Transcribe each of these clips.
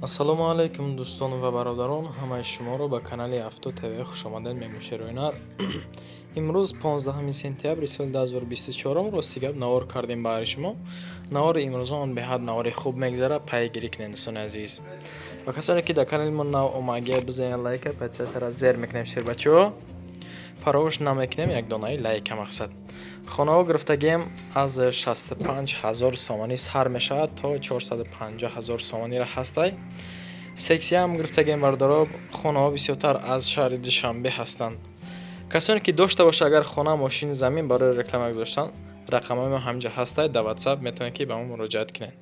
ассалому алайкум дӯстону ва бародарон, ҳамаи шуморо ба канали Авто ТВ хушомадед мебошед. имрӯз 15 сентябри соли 2024 ростигап навор кардем баҳри шумо. Навори имрӯзон беҳад навори хуб мегзара, пайгирӣ кунед дӯстони азиз. Ва касоне ки дар канали мо нав омагия бизанед лайка, подписатсияро зер мекунем шер бачаҳо. Фаромӯш намекунем як донаи лайка мақсад. хонаҳо гирифтагием аз 65,000 сомонӣ сар мешавад то 450,000 сомониро ҳастай. Сексияам гирифтагием бардороб хонаҳо бисёртар аз шаҳри Душанбе ҳастанд. касоне ки дошта боша агар хона мошини замин барои реклама гузоштан, рақамҳои мо ҳамҷа ҳастай, дар WhatsApp метавонед ки ба мо муроҷиат кунед.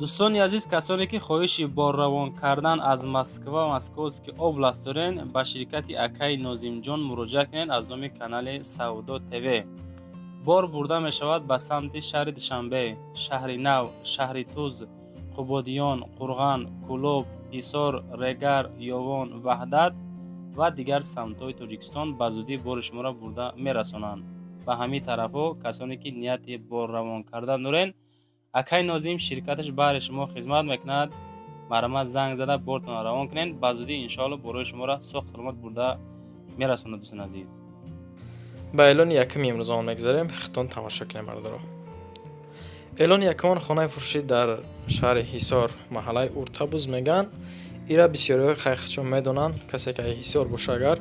дӯстони азиз, касоне ки хоҳиши бор равон кардан аз Москва ва Московский област дорен, ба ширкати акаи Нозимҷон муроҷиат кунед аз номи канали Савдо ТВ. бор бурда мешавад ба самти шаҳри Душанбе, шаҳри Нав, шаҳри Туз, Қубодиён, Қурған, Кӯлоб, Ҳисор, Регар, Ёвон, Ваҳдат ва дигар самтҳои Тоҷикистон ба зудӣ бори шуморо бурда мерасонанд. ба ҳамин тарафҳо касоне ки нияти бор равон кардан дорен, акай Нозим ширкаташ баҳри шумо хизмат мекунад. марҳамат занг зада бортонро равон кунед, ба зудӣ иншоалло борои шуморо соҳ саломат бурда мерасонад. дӯстони азиз, ба эълони якуми имрӯзон мегзарем, хитон тамошо кунем бардоро. эълони якумон хонаи фурӯшӣ дар шаҳри Ҳисор, маҳаллаи Уртабуз мегӯянд. ира бисёриҳои қайхчон медонанд. касе ки Ҳисор боша, агар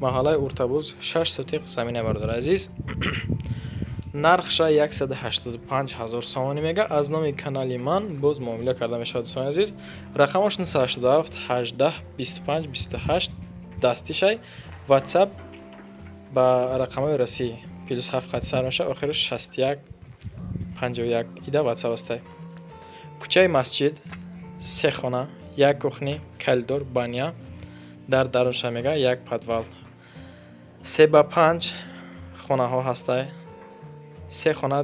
маҳаллаи Уртабуз 6 сотиқ замина бардора азиз. нархша 185,000 сомонӣ мега. аз номи канали ман боз муомила карда мешавад. дӯстони азиз, рақамош 087 18 25 28 дастишай. WhatsApp ба рақамҳои расӣ +7 хати сар меша, охираш 61 51 ида WhatsApp астай. кӯчаи масҷид 3 хона, 1 кухни, калидор, баня дар дарунша мега, 1 подвал. 3 ба 5 хонаҳо ҳастай. 3 хона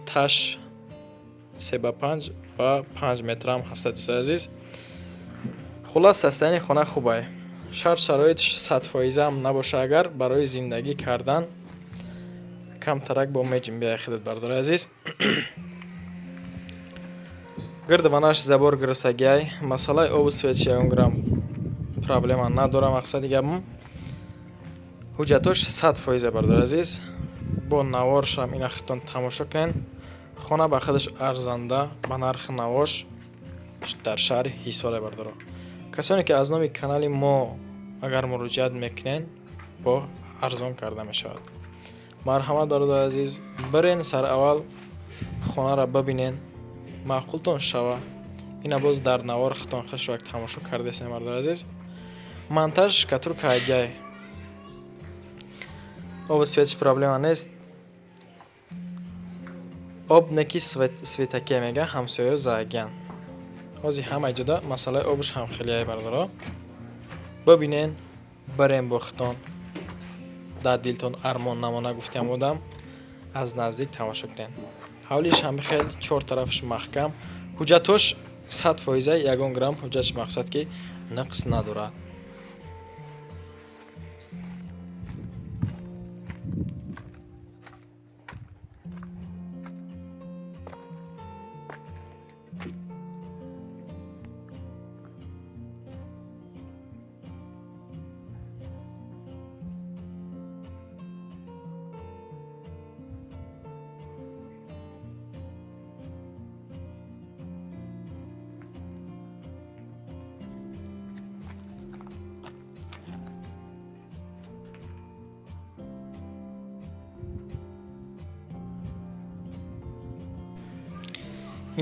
таш 3 ба 5 ва 5 метрам ҳастай. дӯстони азиз, хулас состояние хона хубай. шарт шароитш 100% ам набоша, агар барои зиндагӣ кардан камтарак бо меҷим биахидат бардори азиз. гирдванаш забор гирифтагиай, масъалаи обу свет 1 грамм проблема надора. мақсади гапм ҳуҷҷатош 100% бардори азиз. бо наворшам ина хитон тамошо кунед. хона ба худаш арзанда ба нархи навош дар шаҳри Ҳисоре бардоро. касоне ки аз номи канали мо агар муроҷиат мекунед, бо арзон карда мешавад. марҳамат бародари азиз, бирен сар аввал хонаро бибинед, маъқултон шава. ина боз дар навор хитон хушвак тамошо кардесем бародари азиз. монтаж катурка агай, обу светш проблема нест. об неки светаке мега, ҳамсоё заагян. ҳози ҳамаи ҷуда масъалаи обуш ҳам хелияи бардоро. бибинен, барем бо хитон. дар дилтон армон намона гуфтиам одам. аз наздик тамошо кунед. ҳавлиш ҳам хел, чор тарафш маҳкам. ҳуҷҷатош 100%, 1 грамм ҳуҷҷатш мақсад ки нақс надорад.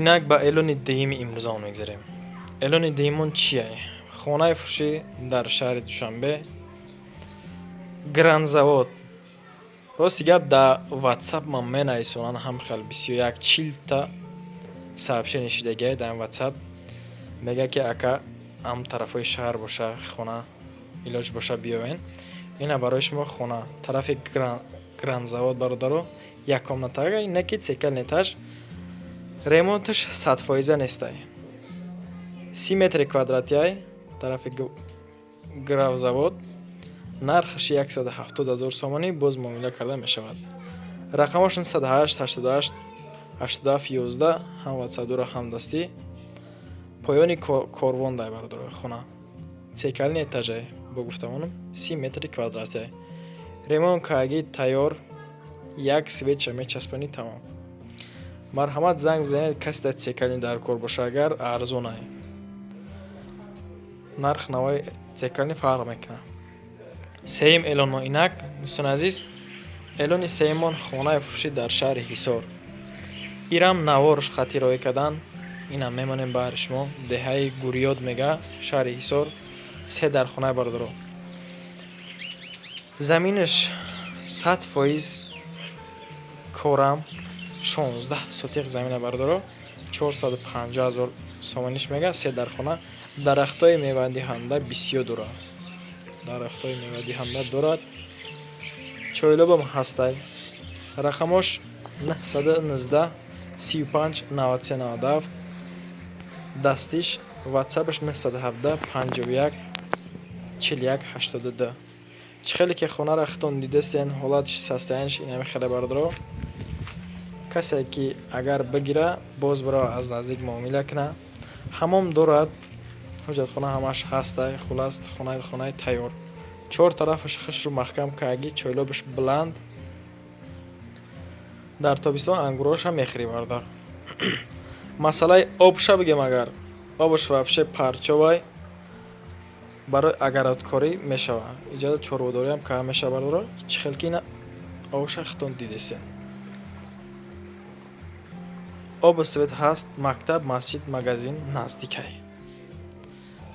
инак ба эълони деюми имрӯзон мегзарем. эълони деюмон чие? хонаи фурӯшӣ дар шаҳри Душанбе, гранзавод. рости гап дар WhatsApp ман менависонанд ҳам хел 21-40 та сообщение шидагиай дар WhatsApp. мега ки ака ам тарафҳои шаҳр боша, хона илоҷ боша биёвен. ина барои шумо хона тарафи гранзавод бародаро, як комнатага, неки цекални этаж. ремонташ 100% нестай. 30 метри квадратияй тарафи гравзавод. нархш 170,000 сомонӣ, боз муомила карда мешавад. рақамош 108 88 87 ҳам ватсадура ҳам дастӣ. Поёни корвон дай бардора хона. Цекалин этажай бо гуфтамонам 30 метри квадратия. Ремонт каги тайёр. Як свеча мечаспани тамом. Марҳамат занг бизанед каси дар цекалин дар кор боша агар арзонай. Нарх навои цекалин фарқ мекунад. Сеюм эълонмо инак дӯстони азиз, эълони сеюмон хонаи фурӯшӣ дар шаҳри Ҳисор. Ирам наворш хати роҳӣ кардан, инам мемонем баҳри шумо. Деҳаи Гурёд мега шаҳри Ҳисор. 3 дар хонаи бардоро. Заминаш 100% корам 16 сотиқ замина бардоро 450,000 сомониш мега 3 дар хона. Дарахтои мевадиҳанда бисёр дорад. Дарахтои мевадиҳанда дорад. Чойлобам ҳастай. Рақамош 919 35 93 97. Дастиш ватсапаш 917 51 41 82. Чӣ хеле ки хонаро хитон дидастен, ҳолатиш состояниш инами хеле бардоро. Касе ки агар бигира боз биро аз наздик муомила кина. Ҳамом дорад. ҳоҷатхона ҳамаш ҳастай. Хулас хонаи тайёр. 4 тарафаш хишру маҳкам каги, чойлобаш бланд. Дар тобистон ангурош ҳам мехӯри бардор. Масъалаи обша бигем агар. Обаш вообще парчовай барои агароткорӣ мешава. Иҷода чорводорӣ ҳам кам мешава бардоро. Чӣ хел ки ина обша хитон дидесен. Обу свет ҳаст, мактаб, масҷид, магазин наздикай.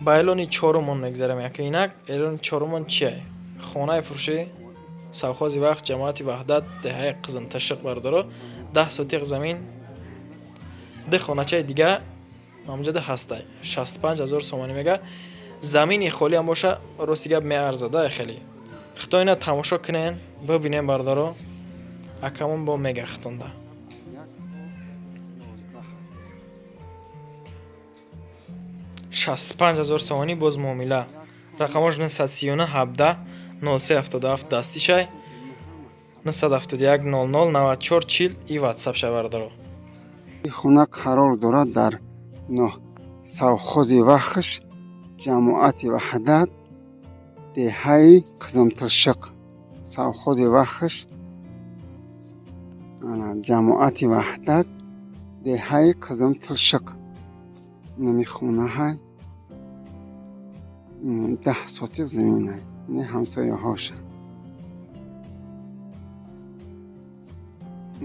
Ба эълони чорумон мегзарем яка инак. Эълони чорумон чие? Хонаи фурӯшӣ Совхози Вақт, ҷамоати Ваҳдат, деҳаи Қизмташиқ бардоро. 10 сотиқ замин. Ду хоначаи дига намҷада ҳастай. 65,000 сомонӣ мега. Замини холӣ ҳам боша рости гап меарзада хеле. Хито ина тамошо кунен, бибинем бардоро. Акамон бо мега хитонда. $65,000 сомонӣ боз муомила. Рақамош 939 17 0377 дастишай 971 00 94 40 и ватсап шавардоро. خونه قرار دارد در совхози Вахш, ҷамоати Ваҳдат, деҳаи Қизмташиқ. совхози Вахш, ҷамоати Ваҳдат, деҳаи Қизмташиқ. нами хонаҳай 10 сотиқ заминай. ини ҳамсояҳоша.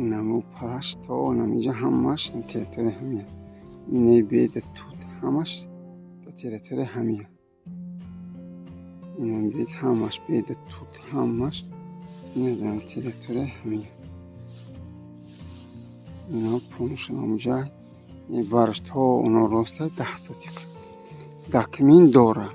инаму параш то намиҷа ҳамаш на территория ҳамия. ине беда тут ҳамаш на территория ҳамия. инам бед ҳамаш беда тут ҳамаш ина на территория ҳамия. ина пунш намҷай бараш то оно роста 10 сотиқ. дакмин дора.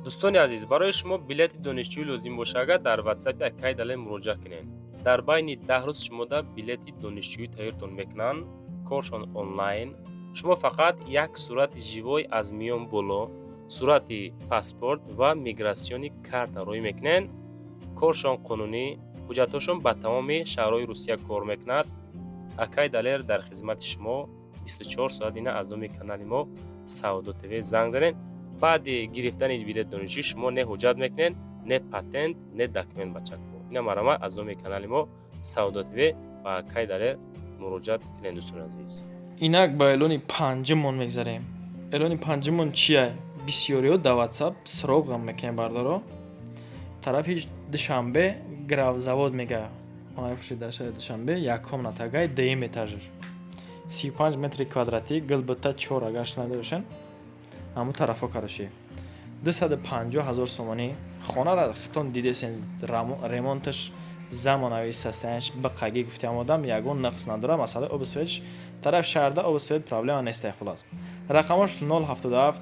дӯстони азиз, барои шумо билети донишҷӯӣ лозим бошад, дар ватсапи акай дале муроҷиат кунед. дар байни 10 рӯз шумода билети донишҷӯӣ тайёртон мекунанд. коршон онлайн. шумо фақат як сурати живой аз миён боло, сурати паспорт ва миграсиони карта роҳӣ мекунед. коршон қонунӣ, ҳуҷҷатҳошон ба тамоми шаҳрҳои Русия кор мекунад. акай далер дар хизмати шумо 24 соат. ина аз номи канали мо Саудо ТВ занг занед. баъди гирифтани билет донишҷӯӣ шумо не ҳуҷҷат мекунед, не патент, не документ ба чак. ина марҳамат аз номи канали мо Саудо ТВ ба акай далер муроҷиат кунед дӯстони азиз. Инак ба эълони панҷумон мегзарем. Эълони панҷумон чия? Бисёриҳо дар WhatsApp сирогам мекунем бардоро. Тарафи Душанбе гравзавод мега. Хонаи фурӯшӣ дар шаҳри Душанбе, якум натагай, дуюм этаж. 35 метри квадратӣ, гилбита 4 агар шунавида бошен. ҳаму тарафо карошӣ. 250,000 сомонӣ. хонаро хитон дидесен, ремонташ замонавӣ состояниш биқагӣ гуфтиам одам, ягон нақс надора. масъалаи оби светш тараф шаҳрда оби свет проблема нестай хулос. рақамош 077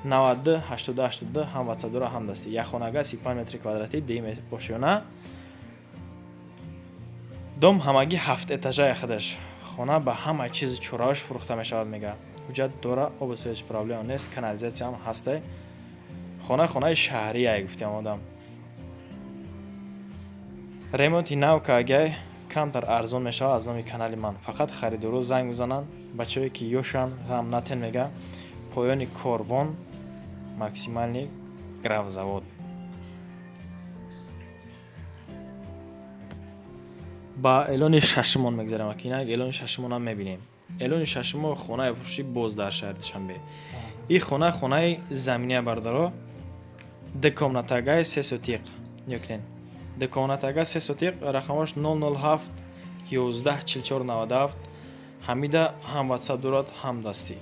92 82 82 ҳам ватсадора ҳам дастӣ. як хонага 35 метри квадратӣ, дуюм ошёна. дом ҳамагӣ 7 этажаи худаш. хона ба ҳама чизи чорааш фурӯхта мешавад мега. ҳуҷҷат дора, оби сув проблема нест, канализатсия ҳам ҳаста. хонаи шаҳрие гуфтем одам. ремонти нав кагай камтар арзон мешавад аз номи канали ман. фақат харидоро занг мезананд, бачаҳое ки ёшан ғам натен мега. поёни корвон максимальный гравзавод. ба эълони шашмон мегзарем. Акинак эълони шашмон ҳам мебинем. эълони шашмо хонаи фурӯшӣ боз дар шаҳри Душанбе. ин хонаи заминия бардоро декомнатагай 3 сотиқ ёкнен. декомнатага 3 сотиқ рақамаш 007 11 44 97 ҳамида ҳам ватсап дорад ҳам дастӣ.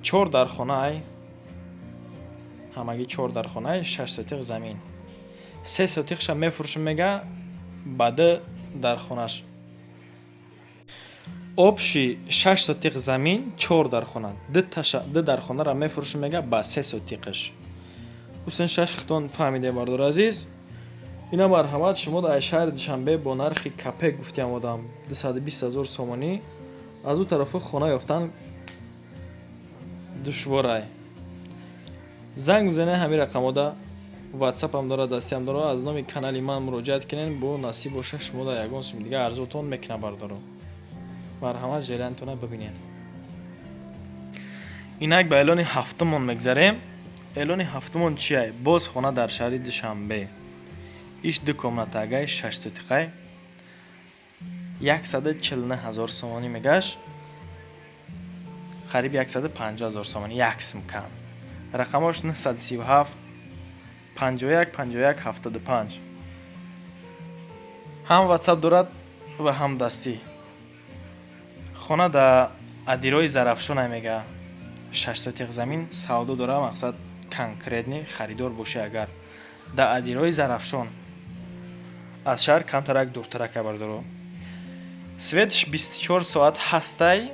4 дар хонаи ҳамагӣ 4 дар хонаи 6 сотиқ замин. 3 сотиқша мефурӯшим мега баъди дар хонаш. обши 6 сотиқ замин 4 дар хона. ду дар хонара мефурӯшим мега ба 3 сотиқаш. ҳусен шаш хитон фаҳмиде бардор азиз. ина марҳамат шумо дар шаҳри Душанбе бо нархи капек гуфтиам одам 220 000 сомонӣ аз ӯ тарафо хона ёфтан душворай. занг бизанед ҳамин рақамода. ватсапам дора, дастиам дора. аз номи канали ман муроҷиат кунед, бо насиб боша шумо дар ягон сум дига арзотон мекуна бардоро. марҳамат, ҷараёнтона бибинед. инак ба эълони ҳафтумон мегзарем. эълони ҳафтумон чие? боз хона дар шаҳри Душанбе. иш ду комнатагаи 6 сотиқай 149 000 сомонӣ мегашт. қариб 150 000 сомонӣ, як сум кам. рақамош 937 51 51 75. ҳам ватсап дорад ва ҳам дастӣ. хона дар адирои Зарафшон мега 6 сотиқ замин савдо дора, мақсад конкретни харидор боша. агар дар адирои Зарафшон аз шаҳр камтарак дуртарака бардоро. светш 24 соат ҳастай,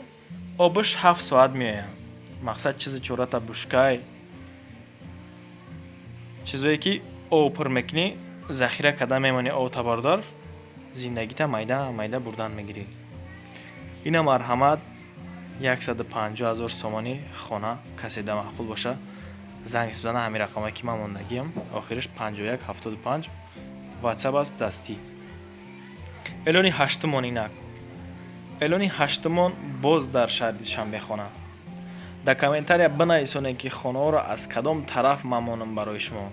обш 7 соат меояд. мақсад чизи чората бушкай, чизое ки опр мекунӣ, захира карда мемонӣ отабардор, зиндагита майда майда бурдан мегирӣ. ина марҳамат 150 000 сомонӣ хона каседа маҳқул боша. занг бизана ҳамин рақаме ки ман мондагиам, охириш 51 75. ватсап аст дастӣ. эълони ҳаштумон инак. эълони ҳаштумон боз дар шаҳри Душанбе хона. дар комментария бинависонед ки хонаҳоро аз кадом тараф ман монам барои шумо.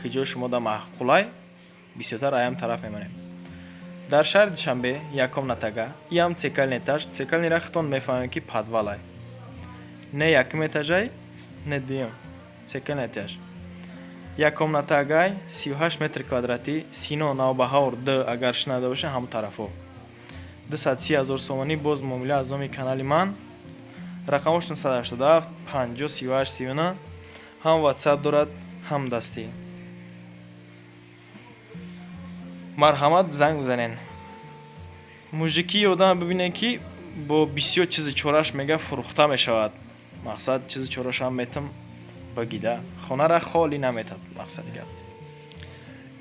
киҷо шумо да маҳқулай, бисёртар аям тараф мемонем. дар шаҳри Душанбе якум натага, иам цекални этаж, цекални рахтон мефаҳмем ки падвалай. не якум этажай, не дуюм, цекални этаж. якум натагай 38 метри квадратӣ, Сино Навбаҳор 2 агар шинада боша ҳам тарафо. 230 000 сомонӣ, боз муомила аз номи канали ман. рақамош 987 50 38 39. ҳам ватсап дорад, ҳам дастӣ. марҳамат, занг бизанед. мужики одам бибинед ки бо бисёр чизи чораш мега фурӯхта мешавад. мақсад чизи чораш ҳам метам багида хонара холӣ наметад. мақсад гап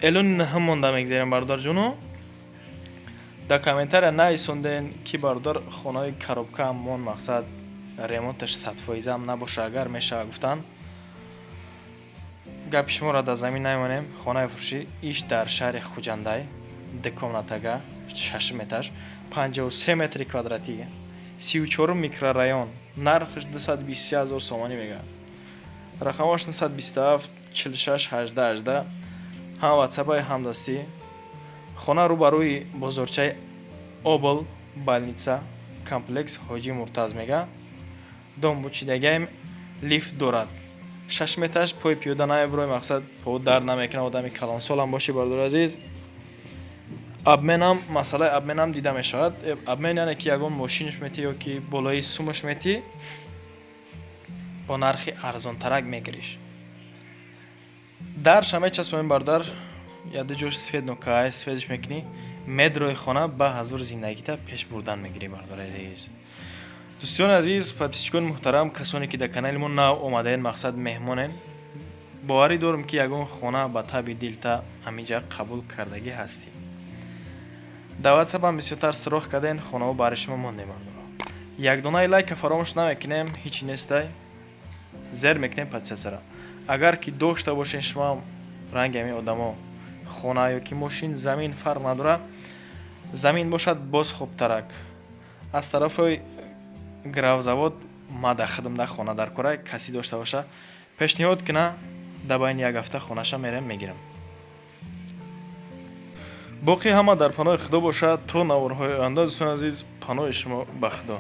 эълони наҳум монда мегзарем бардор ҷуну. дар комментария нависонден ки бардор хонаи коробка мон, мақсад ремонташ 100% набоша, агар мешава гуфтан. гапи шуморо дар замин намемонем. хонаи фурӯшӣ иш дар шаҳри Хуҷандай, декомнатага 6 этаж, 53 метри квадратӣ, 34 микрорайон. нархш 223 000 сомонӣ мегӯяд. рақамош 927 46 18 18. ҳам ватсапай ҳам дастӣ. хона рӯбарӯи бозорчаи Обл больница комплекс Ҳоҷӣ Муртаз мега. дом бучидагаи лифт дорад. 6 метаж, пои пиёда намебурой, мақсад по дард намекунад, одами калонсолам бошӣ бардор азиз. абменам, масъалаи абменам дида мешавад. абмен яъне ки ягон мошинаш метӣ ё ки болои сумаш метӣ, бо нархи арзонтарак мегириш. дарш ҳама часпонем бардар, яду ҷош сфед нукай, сфедш мекунӣ, медрои хона ба ҳазур зиндагита пеш бурдан мегирӣ бардор азиз. дӯстони азиз, подписчикони муҳтарам, касоне ки дар канали мо нав омадаед, мақсад меҳмонен, боварӣ дорам ки ягон хона ба таби дилта ҳаминҷа қабул кардагӣ ҳастӣ. дар WhatsApp ҳам бисёртар суроხ кардем, хонаҳо барои шумо мондем. Якдонаи лайка фаромӯш намекунем, ҳичи нестай. Зер мекунем подписатсияро. Агар ки дошта бошен шумо ранги ҳамин одамо хона ёки мошин, замин фарқ надорад. Замин бошад боз хубтарак. Аз тарафи гравзавод мада хидмда хона дар кора каси дошта боша, пешниҳод кина, дар байни як ҳафта хонаша мерем мегирам. боқӣ ҳама дар паноҳи худо бошад. То наворҳои оянда дӯстони азиз, паноҳи шумо ба худо.